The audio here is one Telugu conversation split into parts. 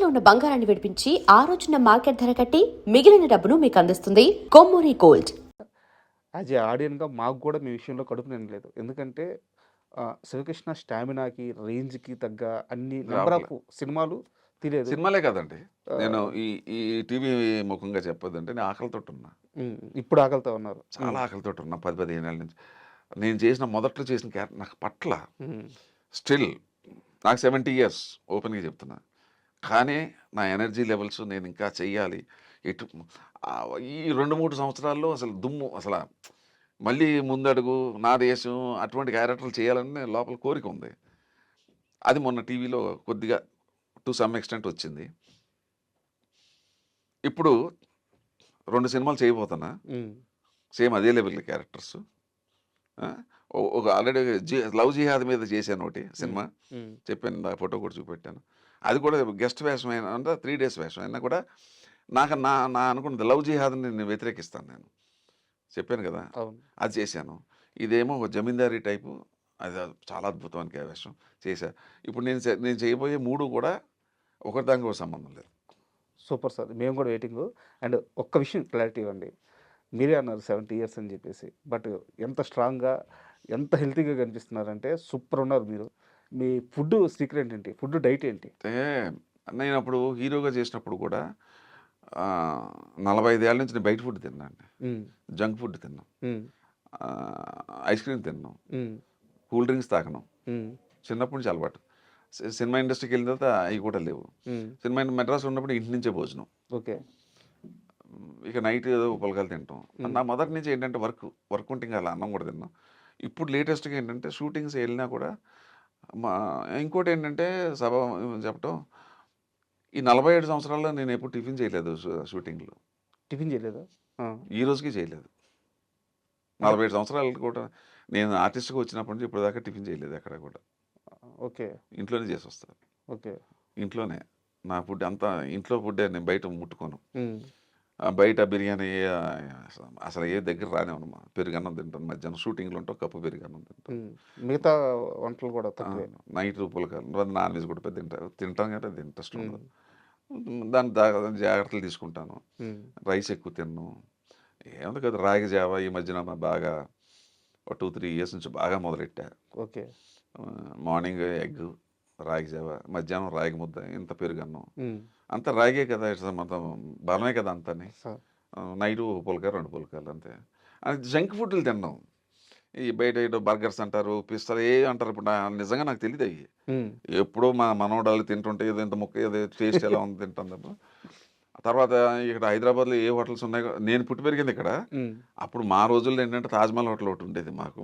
ఉన్న బంగారాన్ని విడిపించి ఆ రోజున మార్కెట్ ధర కట్టి మిగిలిన డబ్బును మీకు అందిస్తుంది కొమ్మూరి గోల్డ్. యాజ్ ఏ ఆడియన్‌గా మాకు కూడా మీ విషయంలో కడుపు నిండలేదు. ఎందుకంటే శివకృష్ణ స్టామినాకి, రేంజ్‌కి తగ్గ అన్ని నంబర్ రావట్లే. ఆఫ్ సినిమాలు తీయలేదు. సినిమాలే కాదండి. నేను ఆహ్, ఈ ఈ టీవీ ముఖంగా చెప్పొద్దంటే నేను ఆకలితోటున్నా. ఇప్పుడు ఆకలితో ఉన్నారు. చాలా ఆకలితోటున్నా 10, 15 ఏళ్ల నుంచి. నేను చేసిన మొదట్లో చేసిన క్యారెక్టర్ నాకు పట్ల. హ్మ్. స్టిల్ నాకు 70 ఇయర్స్ ఓపెన్‌గా చెప్తున్నా. కానీ నా ఎనర్జీ లెవెల్స్ నేను ఇంకా చెయ్యాలి. ఎటు ఈ 2, 3 సంవత్సరాల్లో అసలు దుమ్ము మళ్ళీ ముందడుగు, నా దేశం అటువంటి క్యారెక్టర్లు చేయాలని లోపల కోరిక ఉంది. అది మొన్న టీవీలో కొద్దిగా టు సమ్ ఎక్స్‌టెంట్ వచ్చింది. ఇప్పుడు 2 సినిమాలు చేయబోతున్నా. హ్మ్. సేమ్ అదే లెవెల్ క్యారెక్టర్స్. ఆ! ఒక ఆల్రెడీ లవ్ జిహాద్ మీద చేశాను ఒకటి సినిమా. హ్మ్. చెప్పాను, నా ఫోటో కూడా చూపెట్టాను. అది కూడా గెస్ట్ వేషం అయినా అంటే 3 డేస్ వేషం అయినా కూడా నాకు నా నా అనుకున్నది లవ్ జిహాద్‌ని నేను వ్యతిరేకిస్తాను నేను. చెప్పాను కదా! అవును. అది చేశాను. ఇదేమో ఒక జమీందారీ టైపు. అది చాలా అద్భుతమైన వేషం చేశా. ఇప్పుడు నేను చేయబోయే 3 కూడా ఒకటిదానికొకటి సంబంధం లేదు. Super sir. మేము కూడా వెయిటింగు. అండ్ ఒక్క విషయం క్లారిటీ ఇవ్వండి. మీరే అన్నారు 70 ఇయర్స్ అని చెప్పేసి. బట్ ఎంత స్ట్రాంగ్‌గా, ఎంత హెల్తీగా కనిపిస్తున్నారంటే సూపర్ ఉన్నారు మీరు. మీ ఫుడ్ సీక్రెట్ ఏంటి? ఫుడ్ డైట్ ఏంటి? అంటే నేనప్పుడు హీరోగా చేసినప్పుడు కూడా 45 ఏళ్ల నుంచి నేను బయట ఫుడ్ తిన్నానండి. హ్మ్. జంక్ ఫుడ్ తిన్నాం. హ్మ్. ఐస్ క్రీమ్ తిన్నాం. హ్మ్. కూల్ డ్రింక్స్ తాగను. హ్మ్. చిన్నప్పటి నుంచి అలవాటు. సినిమా ఇండస్ట్రీకి వెళ్ళిన తర్వాత అవి కూడా లేవు. హ్మ్. సినిమా మెడ్రాస్‌లో ఉన్నప్పుడు ఇంటి నుంచే భోజనం. ఓకే. ఇక నైట్ ఏదో పులకాలు తింటాం. హ్మ్. నా మొదటి నుంచి ఏంటంటే వర్క్ ఉంటే ఇంకా అలా అన్నం కూడా తిన్నాం. ఇప్పుడు లేటెస్ట్‌గా ఏంటంటే షూటింగ్స్ వెళ్ళినా కూడా మా ఇంకోటేంటంటే సభ చెప్పటం, ఈ 47 సంవత్సరాల్లో నేను ఎప్పుడు టిఫిన్ చేయలేదు షూటింగ్‌లో. టిఫిన్ చేయలేదా? ఆ! ఈ రోజుకి చేయలేదు. అంటే 47 సంవత్సరాలు కూడా నేను ఆర్టిస్ట్‌గా వచ్చినప్పటి నుంచి ఇప్పటిదాకా టిఫిన్ చేయలేదు ఎక్కడ కూడా. ఓకే. ఇంట్లోనే చేసొస్తా. ఓకే. ఇంట్లోనే. నా ఫుడ్ అంతా ఇంట్లో ఫుడ్డే, నేను బయట ముట్టుకోను. హ్మ్. బయట బిర్యానీ అసలు ఏ దగ్గర రానివ్వను. పెరుగన్నం తింటాను మధ్యాహ్నం. షూటింగ్‌లో ఉంటే ఒక కప్పు పెరుగన్నం తింటాను. హ్మ్. మిగతా వంటలు కూడా ఆ! తక్కువే. నైట్ పులకాలు, నాన్ వెజ్ కూడా పెద్ద తింటాం కానీ అది ఇంట్రెస్ట్ హ్మ్. ఉండదు. దాని జాగ్రత్తలు తీసుకుంటాను. హ్మ్. రైస్ ఎక్కువ తినను. ఏముంది కదా, రాగి జావ ఈ మధ్యన బాగా ఒక 2, 3 ఇయర్స్ నుంచి బాగా మొదలెట్టా. ఓకే. మార్నింగ్ ఎగ్, రాగి జావ, మధ్యాహ్నం రాగి ముద్ద, ఇంత పెరుగన్నం. హ్మ్. అంతా రాగే కదా, ఇట్స్ మొత్తం బలమే కదా అంతాని. సార్. నైటు ఒక పులక, 2 పులకాలు అంతే. అది జంక్ ఫుడ్లు తినడం. ఈ బయట ఏదో బర్గర్స్ అంటారు, పిస్తాలు అంటారు. ఇప్పుడు నిజంగా నాకు తెలియదు అవి. హ్మ్. ఎప్పుడో మా మనవడాలు తింటుంటే ఏదో ఇంత ముక్క ఏదో టేస్ట్ ఎలా ఉంది తింటాం తప్ప. ఆ తర్వాత ఇక్కడ హైదరాబాద్లో ఏ హోటల్స్ ఉన్నాయో, నేను పుట్టి పెరిగింది ఇక్కడ. హ్మ్. అప్పుడు మా రోజుల్లో ఏంటంటే తాజ్‌మహల్ హోటల్ ఒకటి ఉండేది మాకు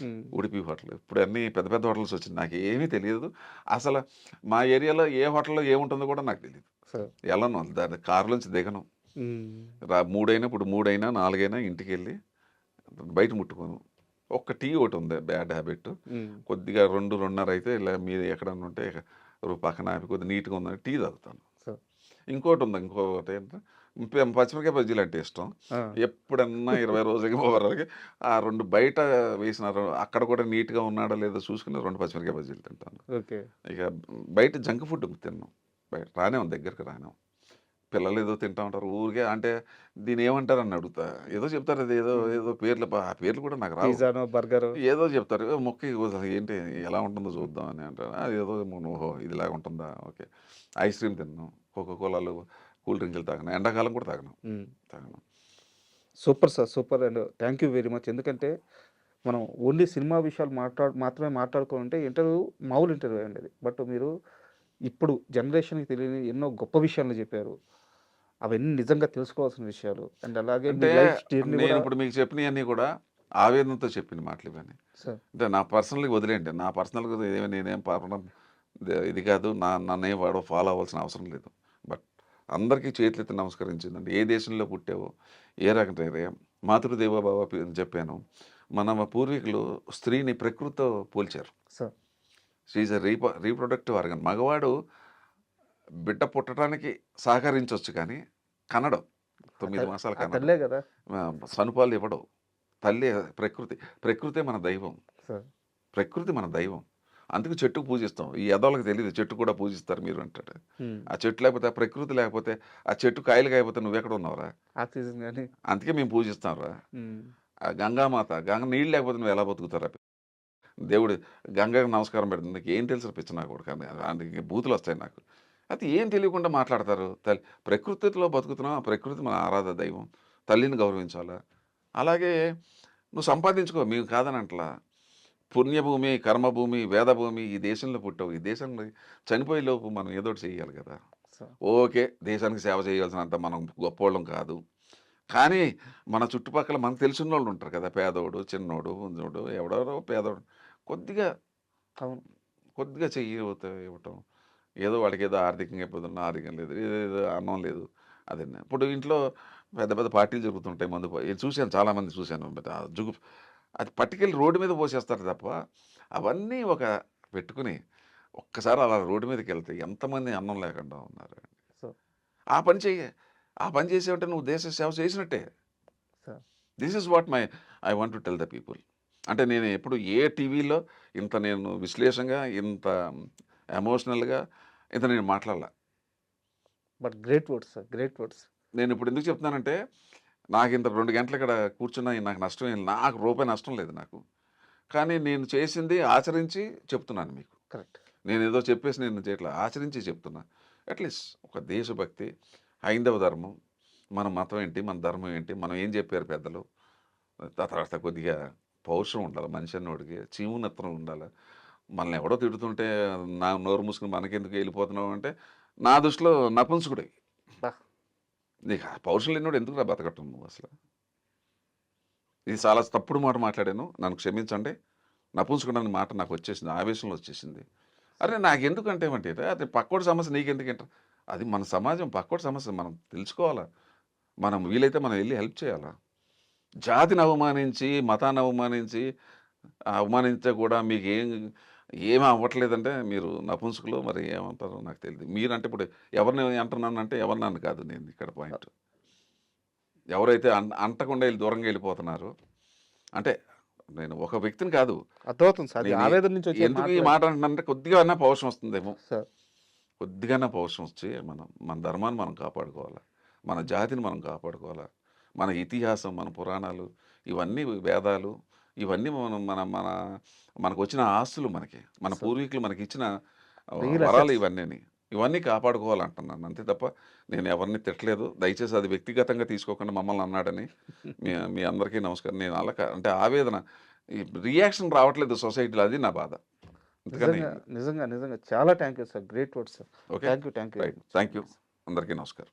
హ్మ్. ఉడిపి హోటల్. ఇప్పుడు అన్నీ పెద్ద పెద్ద హోటల్స్ వచ్చినాయి. నాకేమీ తెలియదు. అసలు మా ఏరియాలో ఏ హోటల్‌లో ఏముంటుందో కూడా నాకు తెలీదు. సార్. ఎళ్ళను, దాని కారులోంచి దిగను. హ్మ్. 3 అయినా, ఇప్పుడు 3 అయినా, 4 అయినా ఇంటికెళ్ళి బయట ముట్టుకోను. ఒక్క టీ ఒకటి ఉంది బ్యాడ్ హ్యాబిట్. హ్మ్. కొద్దిగా 2, 2:30 అయితే ఇలా మీరు ఎక్కడన్నా ఉంటే పక్కన ఆపి కొద్దిగా నీట్‌గా ఉందని టీ తాగుతాను. సార్. ఇంకోటి ఏంటంటే పచ్చిమిరపకాయ బజ్జీలు అంటే ఇష్టం. ఆ! ఎప్పుడన్నా 20 రోజులకి, 30 రోజులకి ఆ 2 బయట వేసిన అక్కడ కూడా నీట్‌గా ఉన్నాడో లేదో చూసుకుని 2 పచ్చిమిరపకాయ బజ్జీలు తింటాను. ఓకే. ఇక బయట జంక్ ఫుడ్ తినను. బయట రానివ్వను, దగ్గరికి రానివ్వను. పిల్లలు ఏదో తింటా ఉంటారు ఊరికే. అంటే దీన్ని ఏమంటారని అడుగుతా. ఏదో చెప్తారు, అది ఏదో హ్మ్. ఏదో పేర్లు, ఆ పేర్లు కూడా నాకు రావు. పిజ్జానో, బర్గరో. ఏదో చెప్తారు. మొక్క అసలు ఏంటి, ఎలా ఉంటుందో చూద్దాం అని అంటారు. అది ఏదో ఓహో ఇదిలాగా ఉంటుందా, ఓకే. ఐస్ క్రీమ్ తిన్నాను, కోకో కోలాలు, కూల్ డ్రింకులు తాగను. ఎండాకాలం కూడా తాగను. హ్మ్. తాగను. Super sir. Super and thank you very much. ఎందుకంటే మనం ఓన్లీ సినిమా విషయాలు మాత్రమే మాట్లాడుకోవాలంటే ఇంటర్వ్యూ మామూలు ఇంటర్వ్యూ అండి అది. బట్ మీరు ఇప్పుడు జనరేషన్‌కి తెలియని ఎన్నో గొప్ప విషయాలను చెప్పారు. అవన్నీ నిజంగా తెలుసుకోవాల్సిన విషయాలు. అండ్ అలాగే మీ అంటే లైఫ్ జర్నీ నేను కూడా. ఇప్పుడు మీకు చెప్పినవన్నీ కూడా ఆవేదనతో చెప్పిన మాటలు ఇవన్నీ. సార్. అంటే నా పర్సనల్‌గా వదిలేయండి. నా పర్సనల్‌గా నేనేం పాపం ఇది కాదు. నన్నేం వాడు ఫాలో అవ్వాల్సిన అవసరం లేదు. బట్ అందరికీ చేతులెత్తి నమస్కరించిందండి. ఏ దేశంలో పుట్టావో, ఏ రకంగా మాతృదేవో భవ అని చెప్పాను. మన పూర్వీకులు స్త్రీని ప్రకృతితో పోల్చారు. Sir. She is a reproductive organ. మగవాడు బిడ్డ పుట్టడానికి సహకరించొచ్చు కానీ కనడం. ఆ 9 మాసాలు ఆ కనడం. తల్లే కదా! సనుపాలు ఇవ్వడం. తల్లి ప్రకృతి. ప్రకృతే మన దైవం. సార్. ప్రకృతి మన దైవం. అందుకు చెట్టుకు పూజిస్తాం. ఈ ఎదవలకి తెలీదు చెట్టు కూడా పూజిస్తారు మీరు అంటాడు. హ్మ్. ఆ చెట్టు లేకపోతే, ఆ ప్రకృతి లేకపోతే, ఆ చెట్టు కాయలు కాయకపోతే నువ్వెక్కడ ఉన్నావురా? ఆక్సిజన్ గాని. అందుకే మేము పూజిస్తాంరా. హ్మ్. ఆ గంగామాత, గంగ నీళ్ళు లేకపోతే నువ్వు ఎలా బతుకుతారా? దేవుడు గంగకి నమస్కారం పెడుతుంది. నీకేం తెలుసురా పిచ్చి నా కొడుకా అని. అందుకే బూతులొస్తాయి నాకు. అయితే ఏం తెలియకుండా మాట్లాడతారు. ప్రకృతిలో బతుకుతున్నాం. ఆ ప్రకృతి మన ఆరాధ్య దైవం. తల్లిని గౌరవించాలా. అలాగే నువ్వు సంపాదించుకో మేము కాదనంట్లా. పుణ్యభూమి, కర్మభూమి, వేదభూమి ఈ దేశంలో పుట్టావు. ఈ దేశంలో చనిపోయే లోపు మనం ఏదోటి చేయాలి కదా! So okay. దేశానికి సేవ చేయాల్సినంత మనం గొప్పోళ్ళం కాదు. కానీ మన చుట్టుపక్కల మనకు తెలిసినోళ్ళు ఉంటారు కదా! పేదోడు, చిన్నోడు, ఉంజోడు ఎవడెవరో పేదోడు. కొద్దిగా, అవును. కొద్దిగా చెయ్యి ఇవ్వటం. ఏదో వాడికేదో ఆర్థికంగా ఇబ్బందున్నా ఆరోగ్యం లేదు. ఏదేదో అన్నం లేదు. అదండి. ఇప్పుడు ఇంట్లో పెద్ద పెద్ద పార్టీలు జరుగుతుంటాయి. చూశాను చాలామంది చూశాను. అది పట్టుకెళ్ళి రోడ్డు మీద పోసేస్తారు తప్ప, అవన్నీ పెట్టుకుని ఒక్కసారి అలా రోడ్డు మీదకెళ్తే ఎంతమంది అన్నం లేకుండా ఉన్నారు. సో ఆ పని చెయ్యి. ఆ పని చేసావంటే నువ్వు దేశ సేవ చేసినట్టే. So this is what I want to tell the people. అంటే నేను ఎప్పుడు ఏ టీవీలో ఇంత నేను విశ్లేషంగా, ఇంత ఎమోషనల్‌గా ఇంత నేను మాట్లాడలా. But great words sir. Great words. నేను ఇప్పుడు ఎందుకు చెప్తున్నానంటే, నాకింత 2 గంటలు ఇక్కడ కూర్చున్నా నాకు నష్టం ఏం నాకు రూపాయి నష్టం లేదు నాకు. కానీ నేను చేసింది ఆచరించి చెప్తున్నాను మీకు. కరెక్ట్. నేనేదో చెప్పేసి నేను చేయట్లా. ఆచరించి చెప్తున్నా. అట్‌లీస్ట్ ఒక దేశభక్తి, హైందవ ధర్మం, మన మతం ఏంటి, మన ధర్మం ఏంటి, మనం ఏం చెప్పారు పెద్దలు. తర్వాత కొద్దిగా పౌరుషం ఉండాలి మనిషి అన్నోడికి. చీమునెత్తనం ఉండాలి. మనల్ని ఎవడో తిడుతుంటే నోరు మూసుకొని మనకెందుకు వెళ్ళిపోతున్నావు అంటే, నా దృష్టిలో నపుంసకుడివి. బా! నీకు ఆ పౌరుషం లేనోడు ఎందుకురా బతకటం నువ్వు అసలు? ఇది చాలా తప్పుడు మాట మాట్లాడాను. నన్ను క్షమించండి. నపుంసకుడు అనే మాట నాకు వచ్చేసింది. ఆవేశంలో వచ్చేసింది. అరే నాకెందుకంటే ఏమంటే అది పక్కోడి సమస్య నీకెందుకంట? అది మన సమాజం పక్కోడి సమస్య మనం తెలుసుకోవాలా. మనం వీలైతే మనం వెళ్లి హెల్ప్ చేయాలా. జాతిని అవమానించి, మతాన్ని అవమానించి, అవమానించే కూడా ఏమి అవ్వట్లేదంటే మీరు నపుంసకులు మరి ఏమంటారో నాకు తెలీదు. మీరంటే ఇప్పుడు ఎవరిని అంటున్నానంటే ఎవరినని కాదు నేను ఇక్కడ పాయింట్. ఎవరైతే అంటకుండా దూరంగా వెళ్ళిపోతున్నారో అంటే నేను ఒక వ్యక్తిని కాదు. అర్థమవుతుంది సార్. అది నేను ఆవేదన నుంచి వచ్చే ఎందుకు ఈ మాటలు. మాట అంటున్నానంటే కొద్దిగా పౌరుషం వస్తుందేమో. సార్. కొద్దిగానే పౌరుషం వచ్చి మన ధర్మాన్ని మనం కాపాడుకోవాలా. మన జాతిని మనం కాపాడుకోవాలా. మన ఇతిహాసం, మన పురాణాలు, ఇవన్నీ వేదాలు, ఇవన్నీ మనం మన మన మనకొచ్చిన ఆస్తులు మనకి. మన సార్. పూర్వీకులు మనకిచ్చిన రియల్ వరాలు అసెట్స్. ఇవన్నీని. ఇవన్నీ కాపాడుకోవాలంటున్నాను. అంతే తప్ప నేను ఎవరిని తిట్టలేదు. దయచేసి అది వ్యక్తిగతంగా తీసుకోకుండా మమ్మల్ని అన్నాడని మీ అందరికీ నమస్కారం. నేను అంటే ఆవేదన ఈ రియాక్షన్ రావట్లేదు సొసైటీలో అది నా బాధ. అందుకని నిజంగా, నిజంగా, నిజంగా చాలా thank you sir. Great words sir. Okay. Thank you. Thank you. Right. Thank you. అందరికీ నమస్కారం.